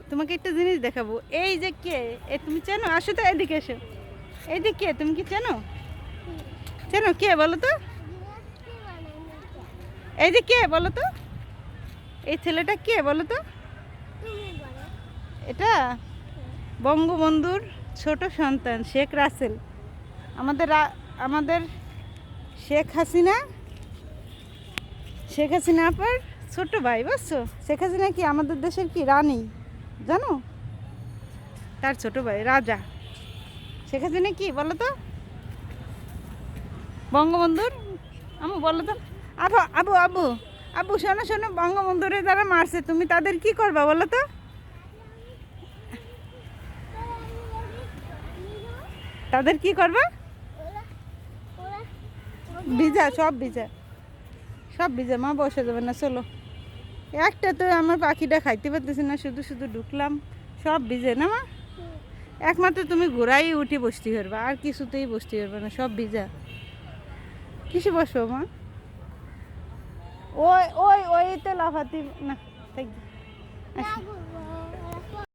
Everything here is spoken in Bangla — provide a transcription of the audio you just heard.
তোমাকে একটা জিনিস দেখাবো। এই যে কে, এ তুমি চেনো? আসো তো, এদিকে এসো। এই যে কে, তুমি কি চেনো? চেনো কে বলো তো? এই যে কে বলো তো? এই ছেলেটা কে বলো তো? এটা বঙ্গবন্ধুর ছোট সন্তান শেখ রাসেল। আমাদের শেখ হাসিনা, শেখ হাসিনা আপার ছোট ভাই, বুঝছো? শেখ হাসিনা কি আমাদের দেশের কি রানী জানো? তার ছোট ভাই রাজা। শেখ হাসিনা কি বলো তো? বঙ্গবন্ধুর আমু বলো তো। আবু আবু আবু আবু শোনো শোনো, বঙ্গবন্ধুরে যারা মারছে তুমি তাদের কি করবা বলো তো? তাদের কি করবা? ভিজা, সব ভিজা, সব ভিজা। মা বসে যাবে না, চলো। একটা তো আমার পাখিটা খাইতে পারতেছি না, শুধু শুধু ঢুকলাম, সব ভিজে না মা। একমাত্র তুমি ঘোড়াই উঠে বসতে পারবা, আর কিছুতেই বসতে পারবে না, সব ভিজা। কিসে বসবো মা? ওই ওই ওইতে লাফাতি না, থাক।